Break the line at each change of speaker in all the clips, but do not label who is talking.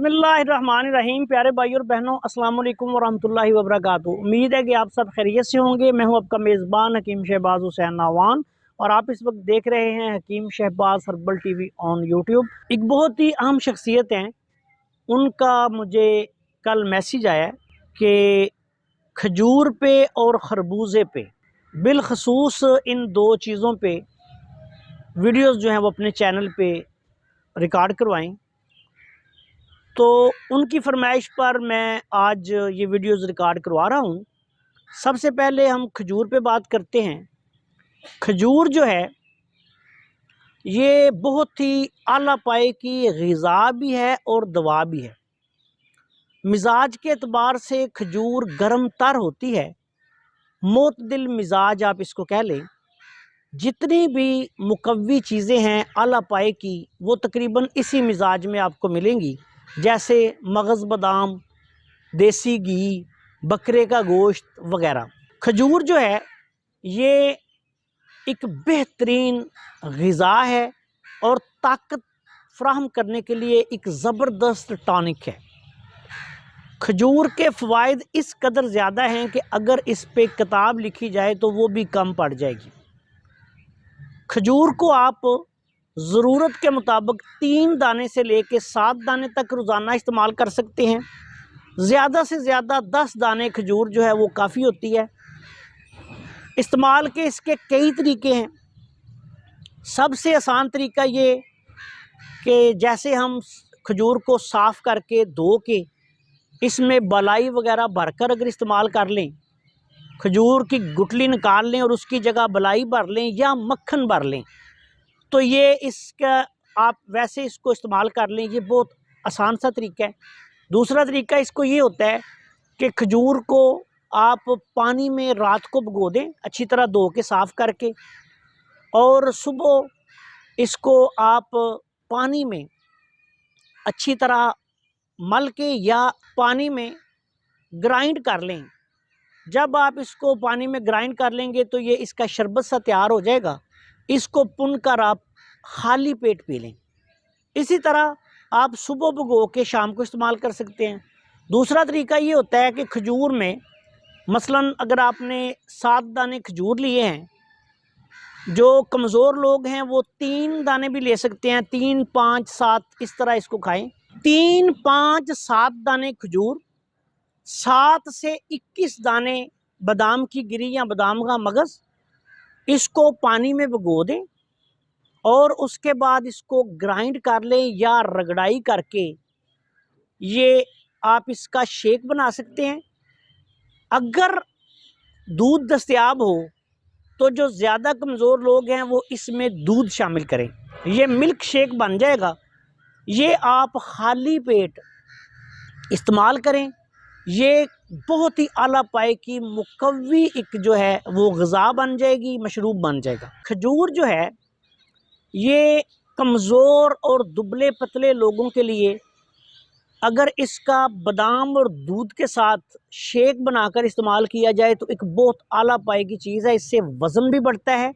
बिस्मिल्लाहिर्रहमानिर्रहीम। प्यारे भाई और बहनों, अस्सलाम वालेकुम वरहमतुल्लाहि वबरकातुहू। उम्मीद है कि आप सब खैरियत से होंगे। मैं हूं आपका मेज़बान हकीम शहबाज हुसैन नावान और आप इस वक्त देख रहे हैं Hakim Shahbaz herbal TV on YouTube. एक बहुत ही अहम शख्सियत हैं, उनका मुझे कल मैसेज आया कि खजूर पे और खरबूजे पे, बिलखसूस इन दो चीज़ों पे वीडियोज़ जो हैं वो अपने चैनल पे रिकॉर्ड करवाएं। तो उनकी फरमाइश पर मैं आज ये वीडियोज़ रिकॉर्ड करवा रहा हूँ। सबसे पहले हम खजूर पे बात करते हैं। खजूर जो है ये बहुत ही आला पाए की ग़िज़ा भी है और दवा भी है। मिजाज के एतबार से खजूर गर्म तर होती है, मोतदिल मिजाज आप इसको कह लें। जितनी भी मुकव्वी चीज़ें हैं आला पाए की, वो तकरीबन इसी मिजाज में आपको मिलेंगी, जैसे मगज़ बादाम, देसी घी, बकरे का गोश्त वगैरह। खजूर जो है ये एक बेहतरीन ग़िज़ा है और ताकत फ्राहम करने के लिए एक ज़बरदस्त टॉनिक है। खजूर के फ़वाइद इस कदर ज़्यादा हैं कि अगर इस पे किताब लिखी जाए तो वो भी कम पड़ जाएगी। खजूर को आप ज़रूरत के मुताबिक 3 दाने से लेके 7 दाने तक रोज़ाना इस्तेमाल कर सकते हैं। ज़्यादा से ज़्यादा 10 दाने खजूर जो है वो काफ़ी होती है। इस्तेमाल के इसके कई तरीके हैं। सबसे आसान तरीका ये कि जैसे हम खजूर को साफ़ करके धो के इसमें बलाई वगैरह भरकर अगर इस्तेमाल कर लें, खजूर की गुठली निकाल लें और उसकी जगह बलाई भर लें या मक्खन भर लें, तो ये इसका आप वैसे इसको इस्तेमाल कर लें। ये बहुत आसान सा तरीका है। दूसरा तरीका इसको ये होता है कि खजूर को आप पानी में रात को भिगो दें, अच्छी तरह धो के साफ़ करके, और सुबह इसको आप पानी में अच्छी तरह मल के या पानी में ग्राइंड कर लें। जब आप इसको पानी में ग्राइंड कर लेंगे तो ये इसका शरबत सा तैयार हो जाएगा। इसको पुन कर आप खाली पेट पी लें। इसी तरह आप सुबह भिगो के शाम को इस्तेमाल कर सकते हैं। दूसरा तरीका ये होता है कि खजूर में मसलन अगर आपने 7 दाने खजूर लिए हैं, जो कमज़ोर लोग हैं वो 3 दाने भी ले सकते हैं। 3, 5, 7 इस तरह इसको खाएं। 3, 5, 7 दाने खजूर, 7 से 21 दाने बादाम की गिरी या बादाम का मगज़, इसको पानी में भिगो दें और उसके बाद इसको ग्राइंड कर लें या रगड़ाई करके ये आप इसका शेक बना सकते हैं। अगर दूध दस्तयाब हो तो जो ज़्यादा कमज़ोर लोग हैं वो इसमें दूध शामिल करें, ये मिल्क शेक बन जाएगा। ये आप खाली पेट इस्तेमाल करें। ये बहुत ही आला पाए की मुकव्वी एक जो है वो ग़िज़ा बन जाएगी, मशरूब बन जाएगा। खजूर जो है ये कमज़ोर और दुबले पतले लोगों के लिए अगर इसका बादाम और दूध के साथ शेक बनाकर इस्तेमाल किया जाए तो एक बहुत आला पाए की चीज़ है। इससे वज़न भी बढ़ता है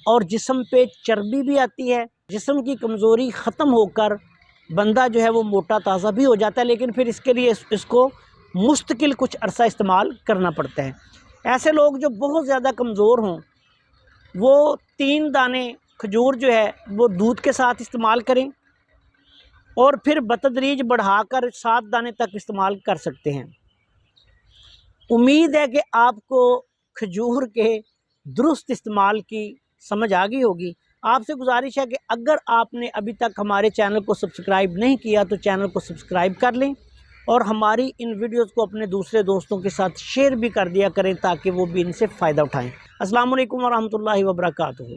और जिस्म पे चर्बी भी आती है। जिस्म की कमज़ोरी ख़त्म होकर बंदा जो है वो मोटा ताज़ा भी हो जाता है, लेकिन फिर इसके लिए इसको मुस्तकिल कुछ अरसा इस्तेमाल करना पड़ता है। ऐसे लोग जो बहुत ज़्यादा कमज़ोर हों वो 3 दाने खजूर जो है वो दूध के साथ इस्तेमाल करें और फिर बतदरीज बढ़ाकर 7 दाने तक इस्तेमाल कर सकते हैं। उम्मीद है कि आपको खजूर के दुरुस्त इस्तेमाल की समझ आ गई होगी। आपसे गुजारिश है कि अगर आपने अभी तक हमारे चैनल को सब्सक्राइब नहीं किया तो चैनल को सब्सक्राइब कर लें और हमारी इन वीडियोज़ को अपने दूसरे दोस्तों के साथ शेयर भी कर दिया करें ताकि वो भी इनसे फ़ायदा उठाएँ। अस्सलाम वालेकुम वरहमतुल्लाहि वबरकातुहू।